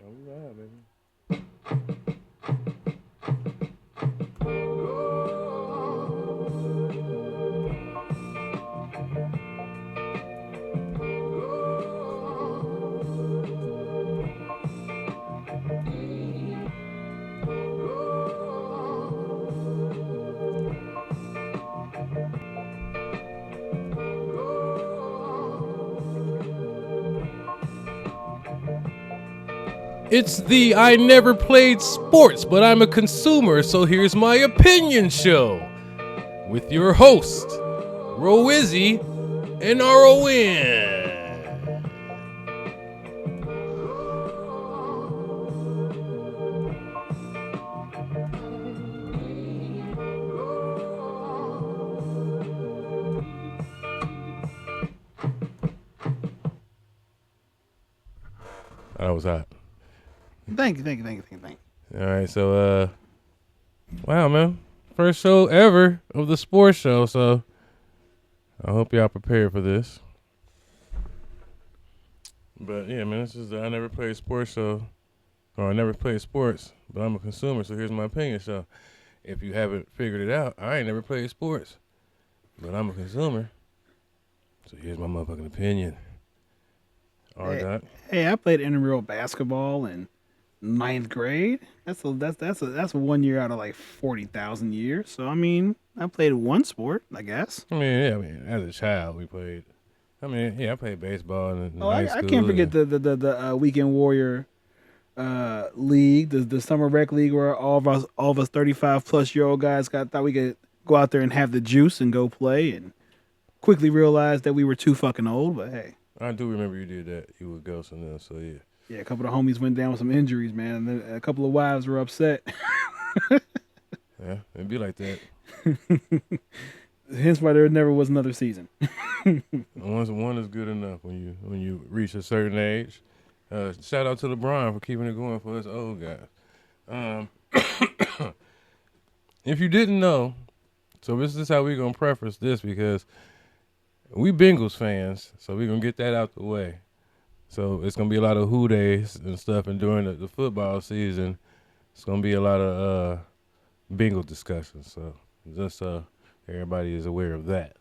All right, baby. It's the I never played sports, but I'm a consumer, so here's my opinion show with your host, Roizzy and RON. That was hot. Thank you. All right, so wow, man, first show ever of the sports show. So I hope y'all prepared for this. But yeah, man, this is the I never played sports show, or I never played sports, but I'm a consumer. So here's my opinion. So if you haven't figured it out, I ain't never played sports, but I'm a consumer. So here's my motherfucking opinion. All right, Hey, Doc. hey, I played intramural basketball in ninth grade. That's a 1 year out of like 40,000 years. So I mean, I played one sport, I guess. I mean, as a child, we played. I mean, yeah, I played baseball in Oh, high I can't school. forget the weekend warrior league, the summer rec league, where all of us 35+ year old guys thought we could go out there and have the juice and go play, and quickly realized that we were too fucking old. But hey. I do remember you did that. You were Ghost and them, so yeah. Yeah, a couple of homies went down with some injuries, man. And then a couple of wives were upset. Yeah, it'd be like that. Hence why there never was another season. Once one is good enough when you reach a certain age. Shout out to LeBron for keeping it going for us old guys. Um, if you didn't know, so this is how we're gonna preface this because we Bengals fans, so we're gonna get that out the way. So it's gonna be a lot of who days and stuff, and during the football season, it's gonna be a lot of Bengal discussions. So just so everybody is aware of that.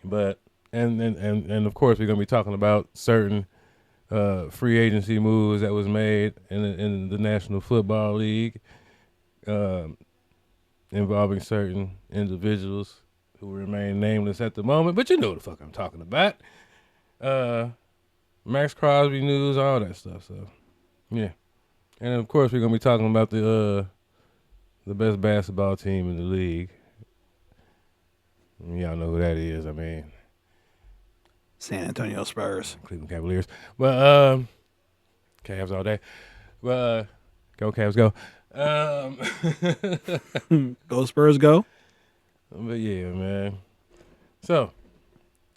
But and of course we're gonna be talking about certain free agency moves that was made in the National Football League, um, involving certain individuals who remain nameless at the moment. But you know the fuck I'm talking about. Max Crosby news, all that stuff. So yeah, and of course we're gonna be talking about the best basketball team in the league. Y'all know who that is. I mean, San Antonio Spurs. Cleveland Cavaliers. But Cavs all day. But go Cavs go. Go Spurs, go. But yeah, man. So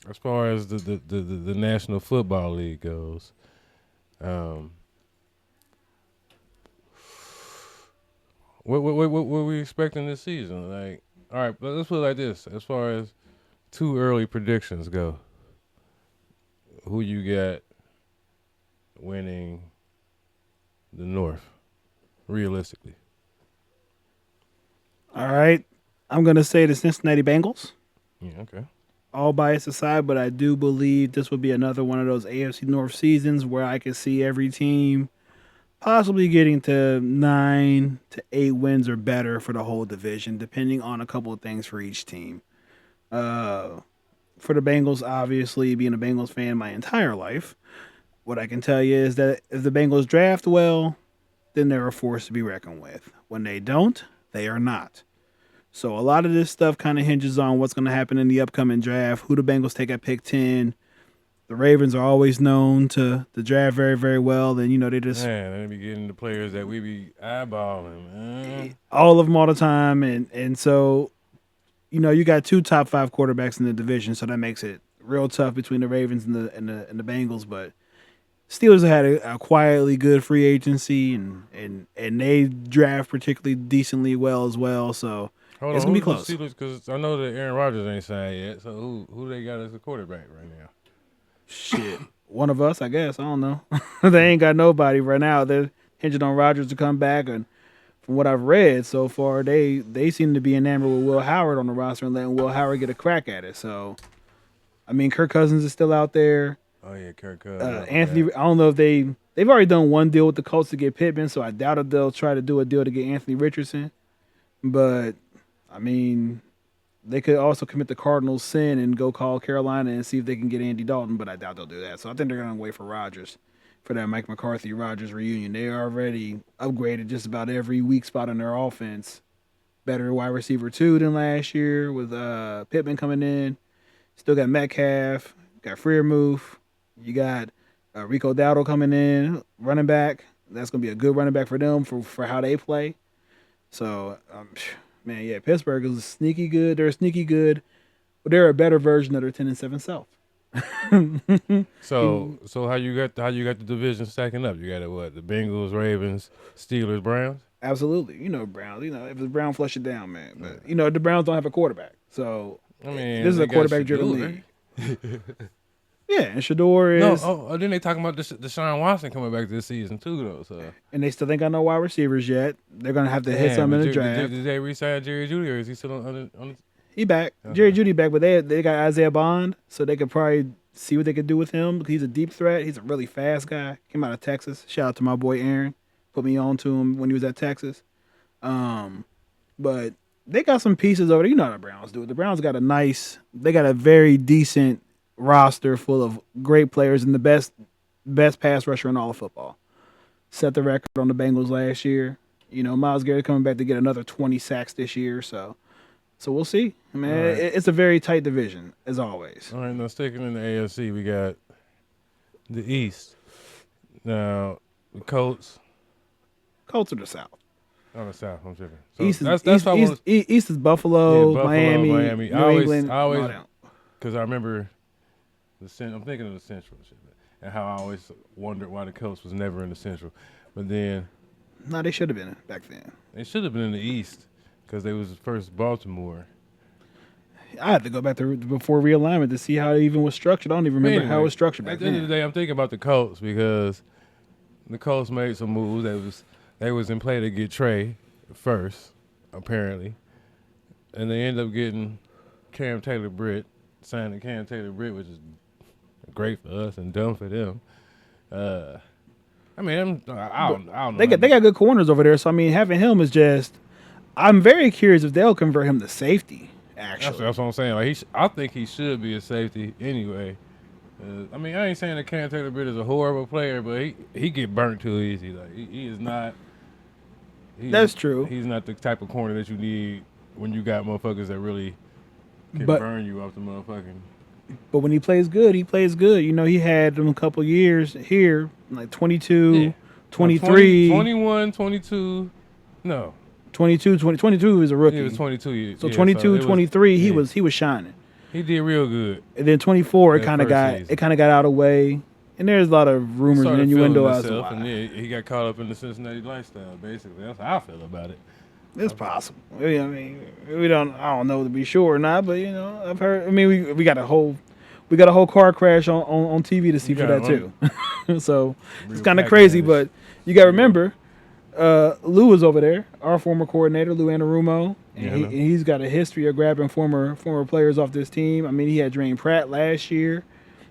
as far as the National Football League goes, what were we expecting this season? Like, all right, but let's put it like this: as far as two early predictions go, who you got winning the North, realistically? All right. I'm going to say the Cincinnati Bengals. Yeah, okay. All bias aside, but I do believe this would be another one of those AFC North seasons where I could see every team possibly getting to 9 to 8 wins or better for the whole division, depending on a couple of things for each team. For the Bengals, obviously, being a Bengals fan my entire life, what I can tell you is that if the Bengals draft well, then they're a force to be reckoned with. When they don't, they are not. So a lot of this stuff kind of hinges on what's going to happen in the upcoming draft, who the Bengals take at pick 10. The Ravens are always known to the draft very, very well. And, they just Man, they be getting the players that we be eyeballing, man. all of them all the time. And so, you got two top 5 quarterbacks in the division. So that makes it real tough between the Ravens and the Bengals. But Steelers had a quietly good free agency and they draft particularly decently well as well. So Hold it's on, going to be who's close. the Steelers? Because I know that Aaron Rodgers ain't signed yet. So who they got as a quarterback right now? Shit. one of us, I guess. I don't know. They ain't got nobody right now. They're hinging on Rodgers to come back, and from what I've read so far, they seem to be enamored with Will Howard on the roster and letting Will Howard get a crack at it. So, I mean, Kirk Cousins is still out there. Oh yeah, Kirk Cousins. Anthony, I don't know if they've already done one deal with the Colts to get Pittman, so I doubt if they'll try to do a deal to get Anthony Richardson. But I mean, they could also commit the Cardinals' sin and go call Carolina and see if they can get Andy Dalton, but I doubt they'll do that. So I think they're going to wait for Rodgers for that Mike McCarthy-Rodgers reunion. They already upgraded just about every weak spot in their offense. Better wide receiver 2 than last year with Pittman coming in. Still got Metcalf, got Freiermuth. You got Rico Dowdle coming in, running back. That's going to be a good running back for them for how they play. So, man, yeah, Pittsburgh is sneaky good. They're sneaky good, but they're a better version of their 10-7 self. So how you got the division stacking up? You got what? The Bengals, Ravens, Steelers, Browns. Absolutely, Browns. If it's Brown, flush it down, man. But the Browns don't have a quarterback, so I mean, this is a quarterback-driven league. Yeah, and Shador is. Then they talking about Deshaun Watson coming back this season too, though. So and they still ain't got no wide receivers yet. They're gonna have to hit some in the draft. Did they re-sign Jerry Jeudy, or is he still on the? He back. Okay. Jerry Jeudy back, but they got Isaiah Bond, so they could probably see what they could do with him. He's a deep threat. He's a really fast guy. Came out of Texas. Shout out to my boy Aaron. Put me on to him when he was at Texas. But they got some pieces over there. You know how the Browns do it. The Browns got a very decent roster full of great players and the best pass rusher in all of football. Set the record on the Bengals last year. Myles Garrett coming back to get another 20 sacks this year. So we'll see. Man, right. It's a very tight division, as always. All right, now sticking in the AFC, we got the East. Now, the Colts. Colts are the South. Oh, the South. I'm tripping. So East is Buffalo, Miami, New England. I always, because I remember I'm thinking of the Central and how I always wondered why the Colts was never in the Central. But then. No, they should have been back then. They should have been in the East because they was first Baltimore. I had to go back to before realignment to see how it even was structured. I don't even remember how it was structured back then. At the end of the day, I'm thinking about the Colts because the Colts made some moves. They was in play to get Trey first, apparently. And they end up getting Cam Taylor-Britt, signing Cam Taylor-Britt, which is great for us and dumb for them. I mean, I don't know. They got good corners over there, so I mean, having him is just. I'm very curious if they'll convert him to safety. Actually, that's what I'm saying. Like I think he should be a safety anyway. I mean, I ain't saying that Cam Taylor-Britt is a horrible player, but he get burnt too easy. Like he is not. That's true. He's not the type of corner that you need when you got motherfuckers that really can burn you off the motherfucking. But when he plays good, he plays good. He had him a couple years here, like 22, 23. 21, 22, no. 22 is a rookie. He was 22 years. So 22, 23, he was shining. He did real good. And then 24, it kind of got out of the way. And there's a lot of rumors and innuendo as to why. And he got caught up in the Cincinnati lifestyle, basically. That's how I feel about it. It's possible. I mean, I don't know to be sure or not, but I've heard. I mean, we got a whole car crash on TV to see for that too. So it's kind of crazy, but you got to remember, Lou was over there, our former coordinator, Lou Anarumo, and he's got a history of grabbing former players off this team. I mean, he had Drain Pratt last year.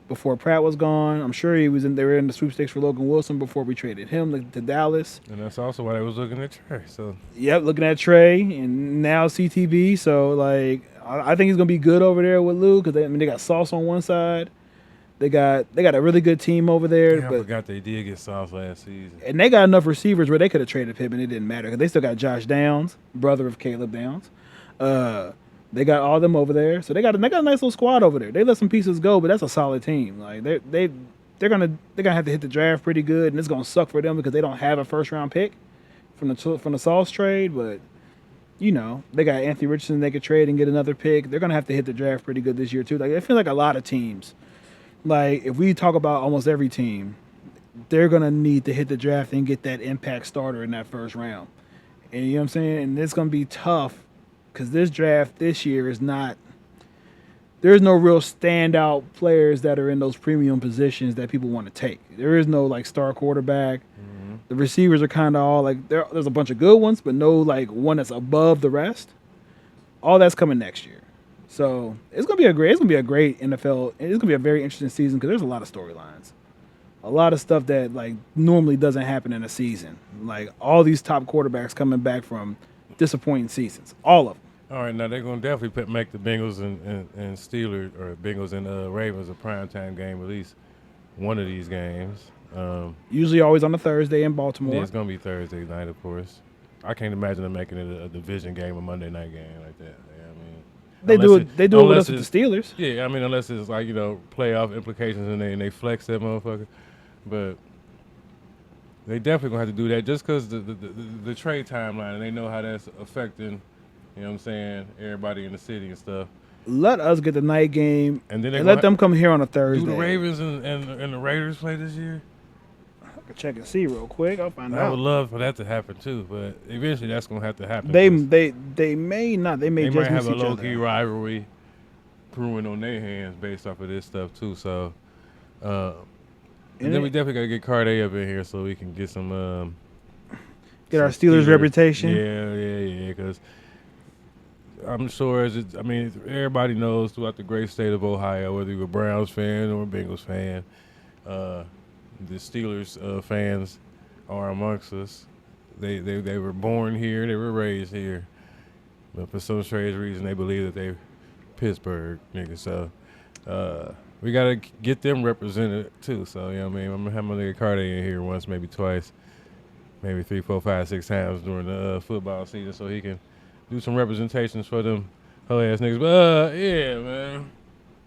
Before Pratt was gone, I'm sure they were in the sweepstakes for Logan Wilson before we traded him to Dallas. And that's also why they was looking at Trey. So yep, looking at Trey and now CTB. So I think he's gonna be good over there with Lou because they got Sauce on one side. They got a really good team over there. Yeah, I forgot they did get Sauce last season. And they got enough receivers where they could have traded Pittman. It didn't matter because they still got Josh Downs, brother of Caleb Downs. They got all them over there, so they got a nice little squad over there. They let some pieces go, but that's a solid team. Like they're gonna have to hit the draft pretty good, and it's gonna suck for them because they don't have a first round pick from the Sauce trade. But they got Anthony Richardson they could trade and get another pick. They're gonna have to hit the draft pretty good this year too. Like I feel like a lot of teams, like if we talk about almost every team, they're gonna need to hit the draft and get that impact starter in that first round. And you know what I'm saying? And it's gonna be tough. Because this draft this year is not there's no real standout players that are in those premium positions that people want to take. There is no like star quarterback. The receivers are kind of all like there's a bunch of good ones, but no like one that's above the rest. All that's coming next year. So it's gonna be a great NFL. It's gonna be a very interesting season because there's a lot of storylines, a lot of stuff that like normally doesn't happen in a season. Like all these top quarterbacks coming back from disappointing seasons, all of them. All right, now they're gonna definitely make the Bengals and Steelers or Bengals and Ravens a primetime game, at least one of these games. Usually always on a Thursday in Baltimore. Yeah, it's gonna be Thursday night, of course. I can't imagine them making it a division game, a Monday night game like that. Yeah, I mean, They do it. They do it with us with the Steelers. Yeah, I mean, unless it's like playoff implications and they flex that motherfucker, but they definitely gonna have to do that just because the trade timeline and they know how that's affecting. You know what I'm saying? Everybody in the city and stuff. Let us get the night game and then let them come here on a Thursday. Do the Ravens and the Raiders play this year? I can check and see real quick. I'll find out. I would love for that to happen too, but eventually that's gonna have to happen. They may not. They might just have a low key rivalry brewing on their hands based off of this stuff too. So, and then we definitely gotta get Carday up in here so we can get some get our Steelers reputation. Yeah, because I'm sure everybody knows throughout the great state of Ohio, whether you're a Browns fan or a Bengals fan, the Steelers fans are amongst us. They were born here, they were raised here, but for some strange reason they believe that they Pittsburgh niggas. So we gotta get them represented too. So you know what I mean, I'm gonna have my nigga Carday in here once, maybe twice, maybe 3, 4, 5, 6 times during the football season, so he can do some representations for them hoe ass niggas. But yeah, man.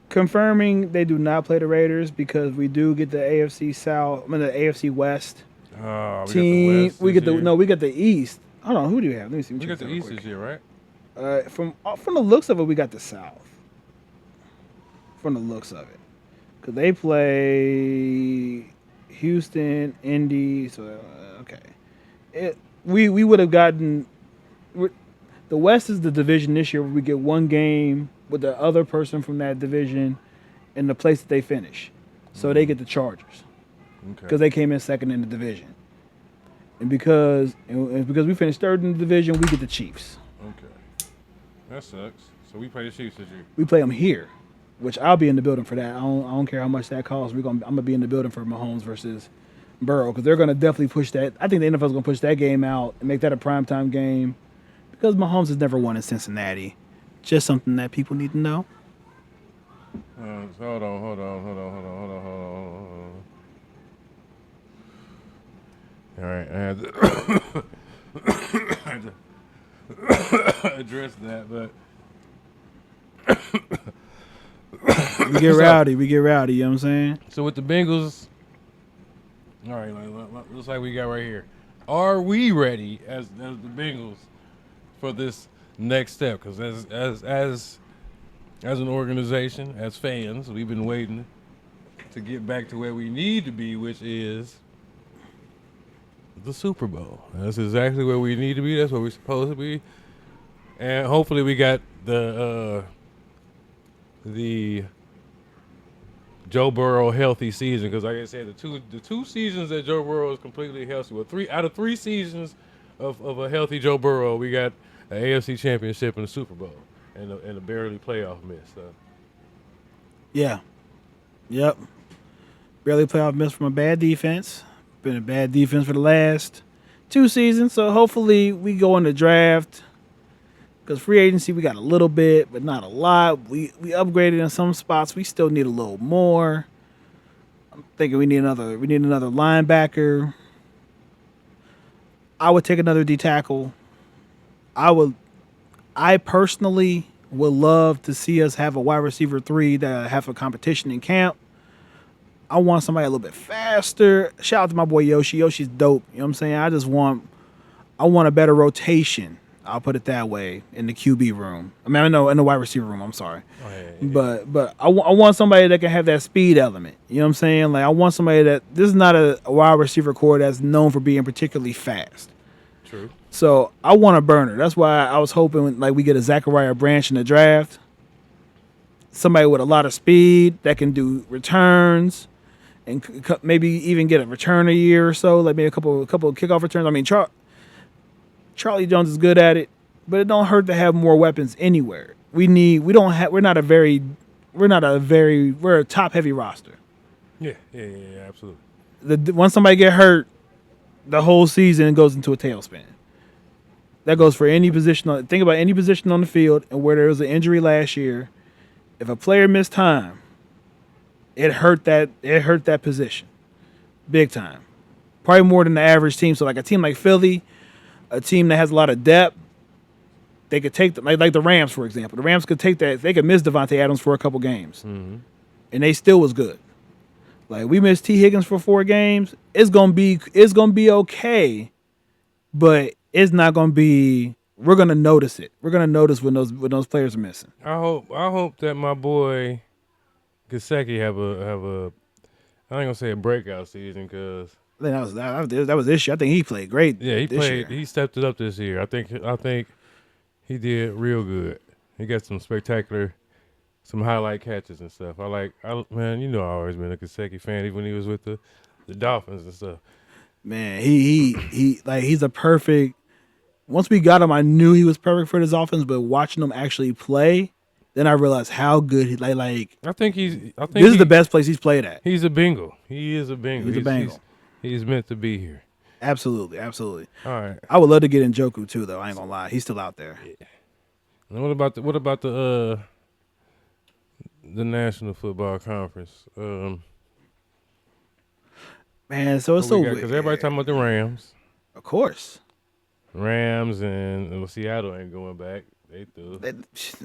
Confirming they do not play the Raiders because we do get the AFC South. The AFC West team. We get the East. Hold on, who do you have? Let me see. We got the East this year, right? From the looks of it, we got the South. From the looks of it, because they play Houston, Indy. So okay, we would have gotten. The West is the division this year where we get one game with the other person from that division in the place that they finish. So they get the Chargers. Because they came in second in the division. And because we finished third in the division, we get the Chiefs. Okay. That sucks. So we play the Chiefs this year. We play them here, which I'll be in the building for that. I don't care how much that costs. I'm going to be in the building for Mahomes versus Burrow because they're going to definitely push that. I think the NFL's going to push that game out and make that a primetime game. Because Mahomes has never won in Cincinnati. Just something that people need to know. Hold on. All right, I had to address that, but we get rowdy, you know what I'm saying? So with the Bengals, all right, looks like we got right here. Are we ready as the Bengals for this next step? Because as an organization, as fans, we've been waiting to get back to where we need to be, which is the Super Bowl. That's exactly where we need to be. That's where we're supposed to be. And hopefully we got the Joe Burrow healthy season. Because like I said, the two seasons that Joe Burrow is completely healthy, well, 3 out of 3 seasons of a healthy Joe Burrow, we got an AFC championship and a Super Bowl and a barely playoff miss. So. Yeah. Yep. Barely playoff miss from a bad defense. Been a bad defense for the last 2 seasons. So hopefully we go in the draft. Because free agency, we got a little bit, but not a lot. We upgraded in some spots. We still need a little more. I'm thinking we need another linebacker. I would take another D tackle. I personally would love to see us have a wide receiver 3 that have a competition in camp. I want somebody a little bit faster. Shout out to my boy Yoshi. Yoshi's dope. You know what I'm saying? I want a better rotation. I'll put it that way in the QB room. I mean, in the wide receiver room. I'm sorry, but I want somebody that can have that speed element. You know what I'm saying? Like I want somebody that this is not a wide receiver core that's known for being particularly fast. True. So I want a burner. That's why I was hoping like we get a Zachariah Branch in the draft. somebody with a lot of speed that can do returns and maybe even get a return a year or so, like maybe a couple of kickoff returns. I mean, Charlie Jones is good at it, but it don't hurt to have more weapons anywhere. We're a top heavy roster. Yeah, absolutely. Once somebody get hurt, the whole season goes into a tailspin. That goes for any position. Think about any position on the field and where there was an injury last year. If a player missed time, it hurt that position, big time. Probably more than the average team. So like a team like Philly, a team that has a lot of depth, they could take like the Rams, for example. The Rams could take that. They could miss Devontae Adams for a couple games, and they still was good. Like we missed T. Higgins for 4 games. It's gonna be okay, but it's not gonna be. We're gonna notice it. We're gonna notice when those players are missing. I hope that my boy Gesicki have a I ain't gonna say a breakout season because that was this year. I think he played great. Yeah, he played. Year. He stepped it up this year. I think he did real good. He got some highlight catches and stuff. Man, you know I always been a Gesicki fan, even when he was with the Dolphins and stuff. Man, he's a perfect. Once we got him, I knew he was perfect for this offense. But watching him actually play, then I realized how good he like. I think this is the best place he's played at. He's a Bengal. He is a Bengal. He's a Bengal. He's meant to be here. Absolutely. All right. I would love to get Njoku too, though. I ain't gonna lie, he's still out there. Yeah. And what about the National Football Conference? Man, so it's so weird because everybody talking about the Rams. Of course. Rams and Seattle ain't going back. They threw.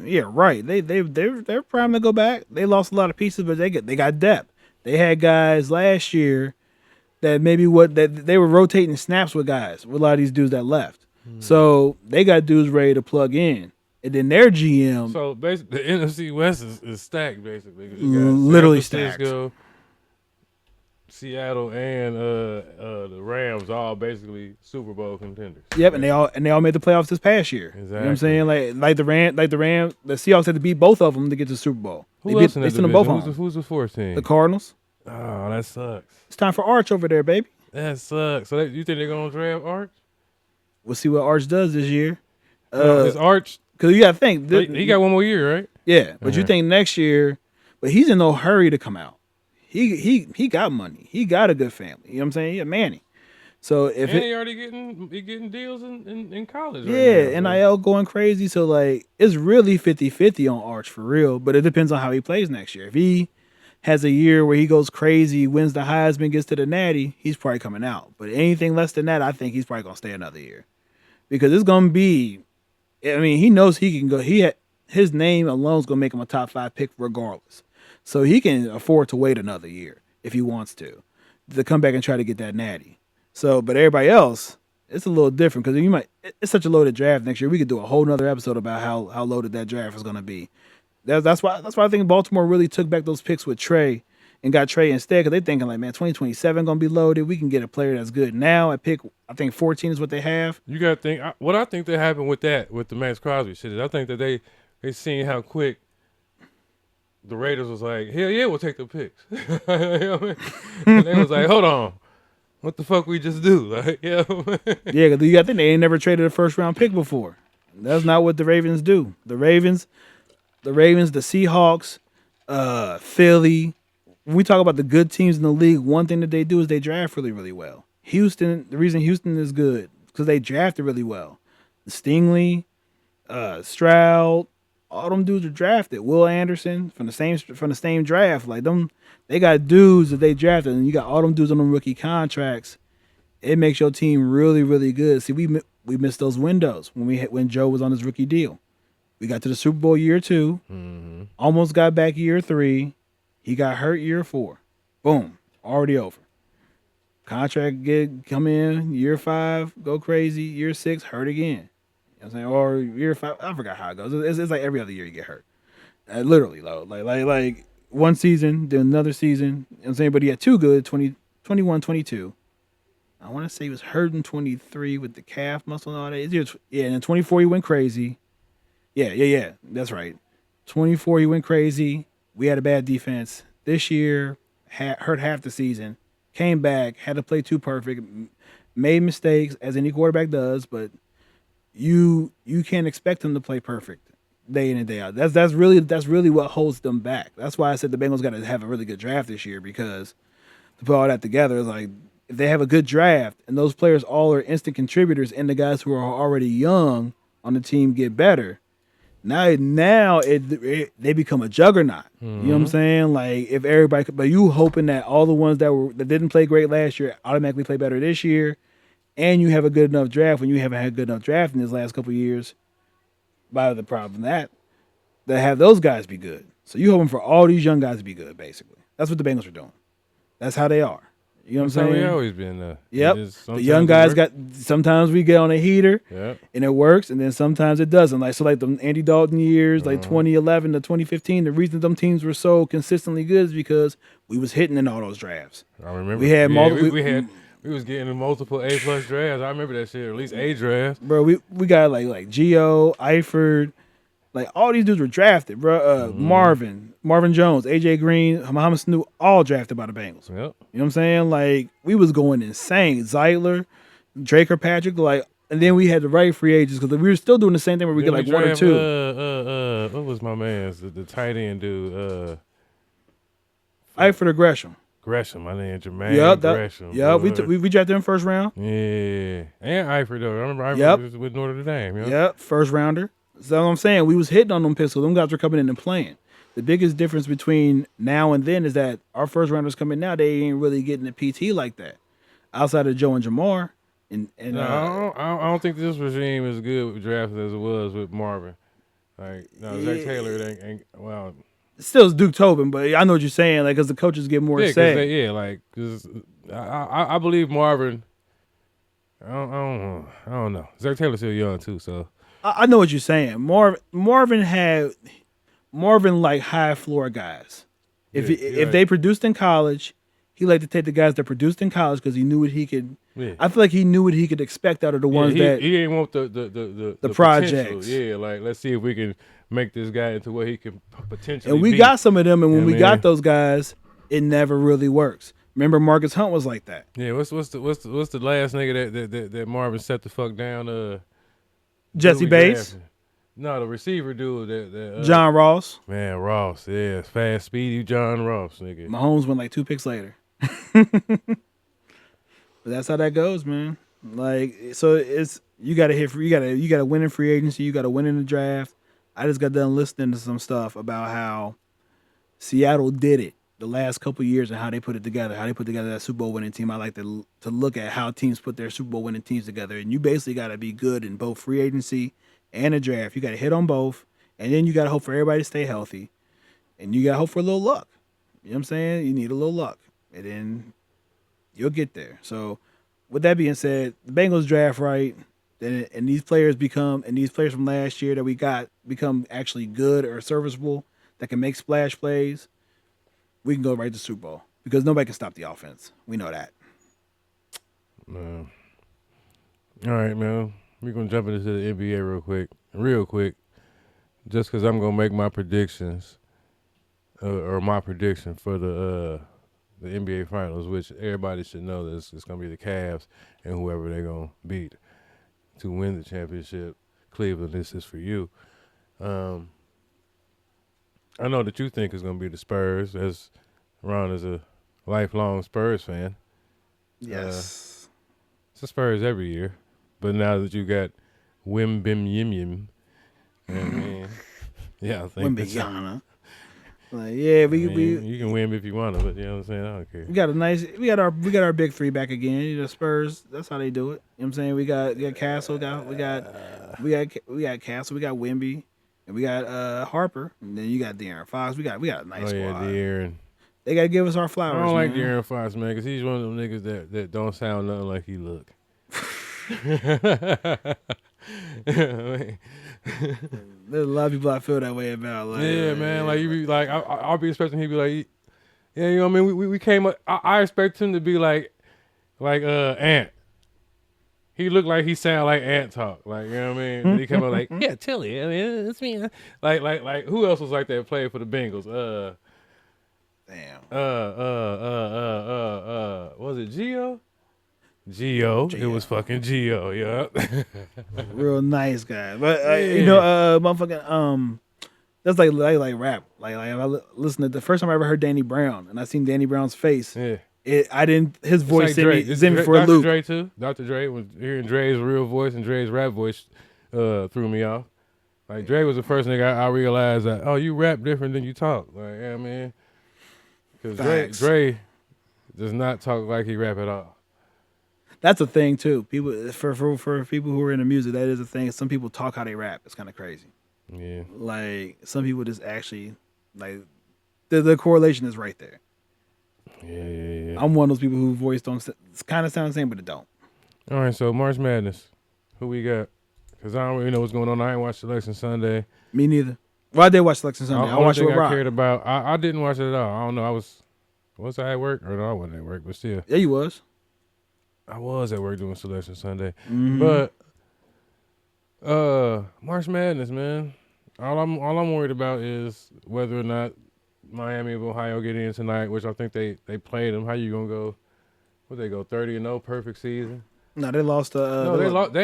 Yeah, right. They're primed to go back. They lost a lot of pieces, but they got depth. They had guys last year that they were rotating snaps with guys with a lot of these dudes that left. So they got dudes ready to plug in, and then their GM. So basically, the NFC West is stacked basically. Literally stacked. Seattle and the Rams all basically Super Bowl contenders. Yep, and they all made the playoffs this past year. Exactly. You know what I'm saying? Like the Rams, the Seahawks had to beat both of them to get to the Super Bowl. They sent them both home. Who's the 4th team? The Cardinals. Oh, that sucks. It's time for Arch over there, baby. That sucks. So you think they're gonna draft Arch? We'll see what Arch does this year. Is Arch? Because you got to think he got one more year, right? Yeah, but you think next year? But he's in no hurry to come out. He got money. He got a good family. You know what I'm saying? He a Manny. So he already getting deals in college. Yeah, right now, NIL going crazy. So like it's really 50-50 on Arch for real. But it depends on how he plays next year. If he has a year where he goes crazy, wins the Heisman, gets to the Natty, he's probably coming out. But anything less than that, I think he's probably gonna stay another year because it's gonna be. I mean, he knows he can go. His name alone is gonna make him a top 5 pick regardless. So he can afford to wait another year if he wants to come back and try to get that Natty. So, but everybody else, it's a little different because it's such a loaded draft next year. We could do a whole nother episode about how loaded that draft is going to be. That's why I think Baltimore really took back those picks with Trey and got Trey instead because they're thinking like, man, 2027 going to be loaded. We can get a player that's good now at pick. I think 14 is what they have. You got to think what I think that happened with the Max Crosby shit is I think that they seen how quick. The Raiders was like, hell yeah, we'll take the picks. You know what I mean? And they was like, hold on, what the fuck we just do? Like, yeah, yeah, because you got to think they ain't never traded a 1st-round pick before. That's not what the Ravens do. The Ravens, the Seahawks, Philly. When we talk about the good teams in the league, one thing that they do is they draft really, really well. Houston, the reason Houston is good is because they drafted really well. Stingley, Stroud. All them dudes are drafted. Will Anderson from the same draft. Like them, they got dudes that they drafted, and you got all them dudes on them rookie contracts. It makes your team really, really good. See, we missed those windows when Joe was on his rookie deal. We got to the Super Bowl year 2, almost got back year 3. He got hurt year 4. Boom, already over. Contract come in year 5, go crazy. Year 6, hurt again. You know what I'm saying? Or year 5, I forgot how it goes. It's like every other year you get hurt. Literally, though. Like one season, then another season. You know what I'm saying? But he had 2 good, 21, 22. I want to say he was hurt in 23 with the calf muscle and all that. Yeah, and in 24 he went crazy. Yeah. That's right. 24 he went crazy. We had a bad defense this year. Hurt half the season. Came back, had to play too perfect. Made mistakes as any quarterback does, but you can't expect them to play perfect day in and day out. That's really what holds them back. That's why I said the Bengals got to have a really good draft this year because to put all that together is like if they have a good draft and those players all are instant contributors and the guys who are already young on the team get better. Now they become a juggernaut. You know what I'm saying? Like if everybody, but you hoping that all the ones that didn't play great last year automatically play better this year, and you have a good enough draft when you haven't had good enough draft in these last couple of years. By the problem that have those guys be good. So you hoping for all these young guys to be good, basically. That's what the Bengals are doing. That's how they are. You know what I'm saying? We always been. Yep. The young guys sometimes we get on a heater and it works, and then sometimes it doesn't. Like the Andy Dalton years, like 2011 to 2015, the reason them teams were so consistently good is because we was hitting in all those drafts. I remember. We had we was getting multiple A+ drafts. I remember that shit, or at least A drafts. Bro, we got like Gio, Eifert, like all these dudes were drafted, bro. Marvin Jones, AJ Green, Muhammad Sanu, all drafted by the Bengals. Yep. You know what I'm saying? Like we was going insane. Zeitler, Drake Patrick, like, and then we had the right free agents because we were still doing the same thing where we get like one or two. What was my man's the tight end dude? Eifert or Gresham. My name Jermaine Gresham. Yeah, we drafted him first round. Yeah, and Eifert though. I remember Eifert was with Notre Dame. Yep, first rounder. So I'm saying we was hitting on them pistols. Them guys were coming in and playing. The biggest difference between now and then is that our first rounders coming now, they ain't really getting a PT like that. Outside of Joe and Jamar. No, I don't think this regime is good with drafts as it was with Marvin. Like, no, Zach Taylor ain't well. Still is Duke Tobin, but I know what you're saying, like, because the coaches get more say. Because I believe Marvin. I don't know. Zach Taylor's still young too, so. I know what you're saying. Marvin like high floor guys. If they produced in college, he liked to take the guys that produced in college because he knew what he could. Yeah. I feel like he knew what he could expect out of the ones that he didn't want the projects. Yeah, like let's see if we can make this guy into what he can potentially. And we got some of them, and when we got those guys, it never really works. Remember, Marcus Hunt was like that. Yeah, what's the last nigga that Marvin set the fuck down? Jesse Bates. No, the receiver dude that John Ross. Man, Ross, yeah, fast, speedy John Ross, nigga. Mahomes went like 2 picks later. But that's how that goes, man. Like, so it's you gotta win in free agency, you gotta win in the draft. I just got done listening to some stuff about how Seattle did it the last couple of years and how they put it together, how they put together that Super Bowl winning team. I like to look at how teams put their Super Bowl winning teams together. And you basically got to be good in both free agency and the draft. You got to hit on both. And then you got to hope for everybody to stay healthy. And you got to hope for a little luck. You know what I'm saying? You need a little luck. And then you'll get there. So with that being said, the Bengals draft right. And these players from last year that we got become actually good or serviceable that can make splash plays. We can go right to Super Bowl because nobody can stop the offense. We know that. All right, man. We're going to jump into the NBA real quick, just because I'm going to make my predictions or my prediction for the NBA Finals, which everybody should know that it's going to be the Cavs and whoever they're going to beat to win the championship. Cleveland, this is for you. I know that you think it's going to be the Spurs, as Ron is a lifelong Spurs fan. Yes. It's the Spurs every year. But now that you got Wim Bim Yim Yim, yeah, I think Wimbiana. Like, yeah, you can win if you want to, but you know what I'm saying? I don't care. We got our big three back again. The Spurs, that's how they do it. You know what I'm saying? We got Castle, we got Castle, we got Wimby. And we got Harper, and then you got De'Aaron Fox. We got a nice squad. Yeah, De'Aaron. They got to give us our flowers. I don't like De'Aaron Fox, man, because he's one of them niggas that don't sound nothing like he look. There's a lot of people I feel that way about. Like, yeah, man. Like you be like, I'll be expecting him to be like, yeah, you know what I mean. We came up. I expect him to be like Ant. he looked like he sounded like Ant talk. Like, you know what I mean? Then he came out like, yeah, Tilly. I mean, it's me. Like, who else was like that played for the Bengals? Damn. Was it Gio? Gio. It was fucking Gio. Yeah. Real nice guy. But Yeah. motherfucking that's like rap. Like listened to the first time I ever heard Danny Brown, and I seen Danny Brown's face. Yeah. I didn't. His It's voice like sent Dre. me sent me for a Dr. loop. Dre too. Dr. Dre was hearing Dre's real voice and Dre's rap voice threw me off. Like Dre was the first nigga I realized that you rap different than you talk. Like yeah, man. Because Dre does not talk like he rap at all. That's a thing too. People for people who are into music, that is a thing. Some people talk how they rap. It's kind of crazy. Yeah. Like some people just actually like the correlation is right there. Yeah. I'm one of those people who voice don't kind of sound the same, but it don't. All right, so March Madness, who we got? Because I don't really know what's going on. I ain't watched Selection Sunday. Me neither. Well, I did watch Selection Sunday. I watched it with Rob. I cared about. I didn't watch it at all. I don't know. Was I at work? Or no, I wasn't at work, but still. Yeah, you was. I was at work doing Selection Sunday. Mm-hmm. But March Madness, man. All I'm worried about is whether or not Miami of Ohio get in tonight, which I think they played them. How you gonna go? What they go 30-0, perfect season? No, they lost. They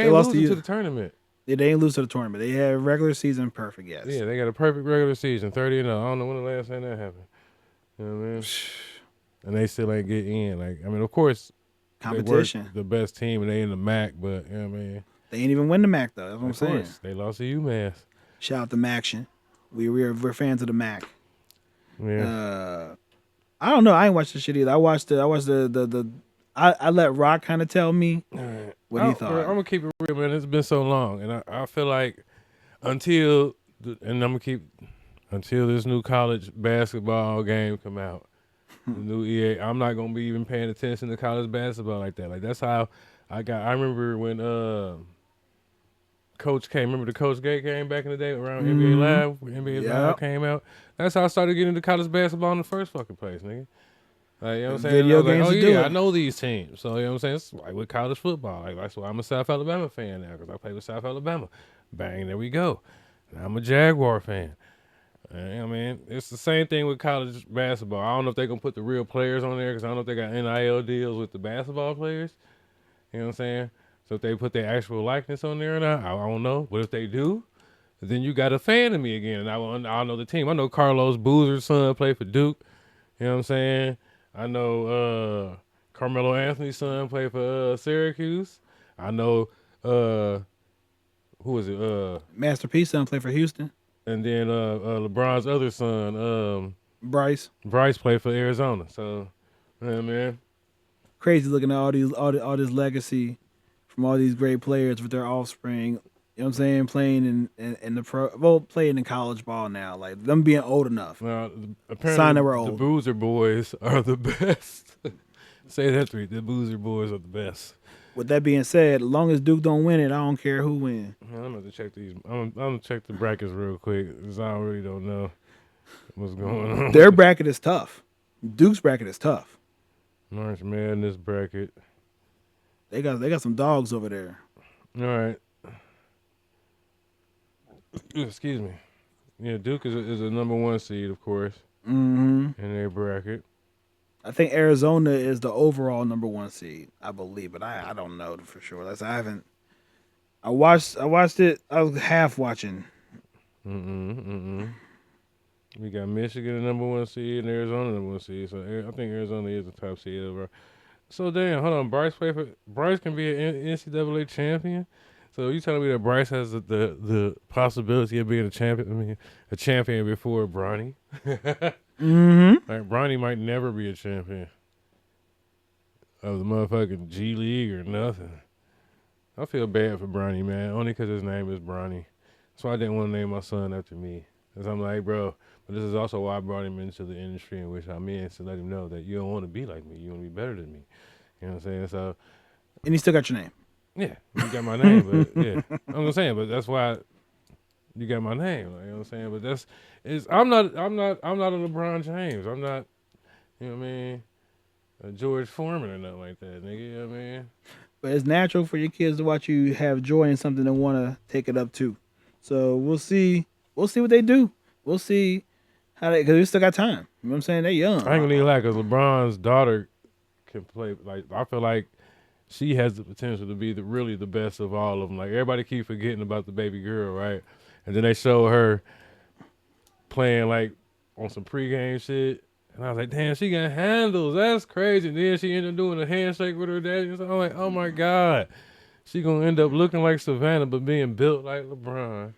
ain't losing to the tournament. Yeah, they ain't lose to the tournament. They had regular season perfect. Yes. Yeah, they got a perfect regular season, 30-0. I don't know when the last time that happened. You know what I mean? And they still ain't get in. Like, I mean, of course, competition, the best team, and they in the MAC, but you know what I mean? They ain't even win the MAC though. That's what I'm saying. They lost to UMass. Shout out to MACtion. We're fans of the MAC. Yeah. I don't know. I ain't watched the shit either. I watched I let Rock kind of tell me what he thought. I'm gonna keep it real, man. It's been so long, and I feel like until this new college basketball game come out, the new EA, I'm not gonna be even paying attention to college basketball like that. Like that's how I remember when Coach K. Remember the Coach K came back in the day around NBA Live when NBA Live came out. That's how I started getting into college basketball in the first fucking place, nigga. Like, you know what I'm saying? Video games like, do it. I know these teams. So, you know what I'm saying? It's like with college football. Like, that's why I'm a South Alabama fan now because I play with South Alabama. Bang, there we go. Now I'm a Jaguar fan. You know what I mean? It's the same thing with college basketball. I don't know if they're going to put the real players on there because I don't know if they got NIL deals with the basketball players. You know what I'm saying? So if they put their actual likeness on there or not, I don't know. But if they do, then you got a fan of me again. And I'll know the team. I know Carlos Boozer's son played for Duke. You know what I'm saying? I know Carmelo Anthony's son played for Syracuse. I know who was it? Master P son played for Houston. And then LeBron's other son, Bryce. Bryce played for Arizona. So, yeah, man. Crazy looking at all this legacy from all these great players with their offspring. You know what I'm saying? Playing in the playing in college ball now. Like them being old enough. Now, apparently the Boozer Boys are the best. Say that to me. The Boozer Boys are the best. With that being said, as long as Duke don't win it, I don't care who wins. I'm gonna check these. I'm gonna check the brackets real quick because I really don't know what's going on. Their bracket is tough. Duke's bracket is tough. March Madness bracket. They got some dogs over there. All right. Excuse me. Yeah, Duke is a number 1 seed, of course, in their bracket. I think Arizona is the overall number 1 seed, I believe, but I don't know for sure. I watched it. I was half watching. We got Michigan, the number 1 seed, and Arizona, number 1 seed. So I think Arizona is the top seed over. So damn, hold on. Bryce can be an NCAA champion. So you telling me that Bryce has the possibility of being a champion? I mean, a champion before Bronny. Like Bronny might never be a champion of the motherfucking G League or nothing. I feel bad for Bronny, man, only because his name is Bronny. That's why I didn't want to name my son after me. Because I'm like, bro, but this is also why I brought him into the industry in which I'm in, to let him know that you don't want to be like me. You want to be better than me. You know what I'm saying? So, and he still got your name. Yeah, you got my name, but yeah, I'm just saying. But that's why you got my name. Like, you know what I'm saying? But I'm not a LeBron James. I'm not, you know what I mean, a George Foreman or nothing like that, nigga. You know what I mean? but it's natural for your kids to watch you have joy in something and want to take it up too. So we'll see. We'll see what they do. We'll see how they, because we still got time. You know what I'm saying? They're young. I ain't gonna leave lie, because LeBron's daughter can play. Like, I feel like she has the potential to be really the best of all of them. Like, everybody keep forgetting about the baby girl, right? And then they show her playing like on some pregame shit. And I was like, damn, she got handles. That's crazy. And then she ended up doing a handshake with her daddy. So I'm like, oh my God. She gonna end up looking like Savannah but being built like LeBron.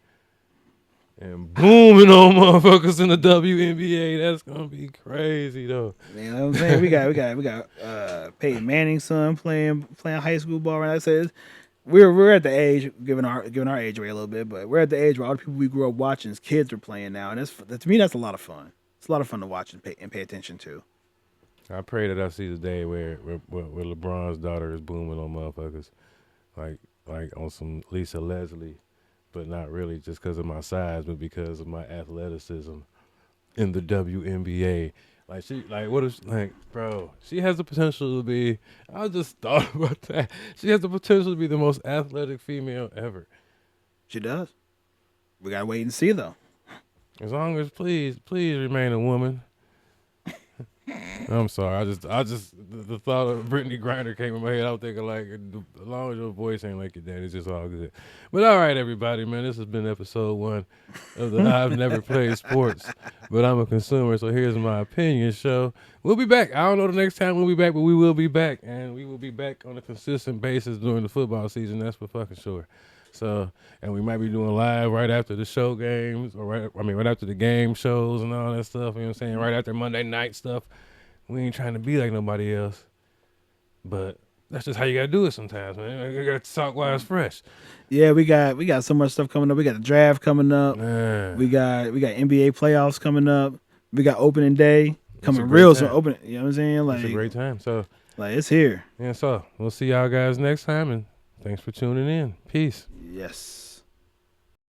And booming on motherfuckers in the WNBA. That's gonna be crazy though. You know what I'm saying? We got Peyton Manning's son playing high school ball. Right? I said we're at the age, giving our age away a little bit, but we're at the age where all the people we grew up watching as kids are playing now, and to me that's a lot of fun. It's a lot of fun to watch and pay attention to. I pray that I see the day where LeBron's daughter is booming on motherfuckers, like on some Lisa Leslie, but not really just because of my size, but because of my athleticism in the WNBA. Like what is like, bro? She has the potential to be. I just thought about that. She has the potential to be the most athletic female ever. She does. We gotta wait and see though. As long as please remain a woman. I'm sorry. I just the thought of Brittany Griner came in my head. I was thinking like, as long as your voice ain't like your dad, it's just all good. But all right, everybody, man, this has been episode 1 of the I've Never Played Sports, but I'm a consumer, so here's my opinion show. We'll be back. I don't know the next time we'll be back, but we will be back, and we will be back on a consistent basis during the football season. That's for fucking sure. So, and we might be doing live right after the show games, or right after the game shows and all that stuff. You know what I'm saying? Right after Monday night stuff. We ain't trying to be like nobody else, but that's just how you gotta do it sometimes, man. You gotta talk while it's fresh. Yeah, we got so much stuff coming up. We got the draft coming up. Man. We got NBA playoffs coming up. We got opening day coming real soon. Open, you know what I'm saying? Like, it's a great time. So, like, it's here. Yeah, so we'll see y'all guys next time, and thanks for tuning in. Peace. Yes.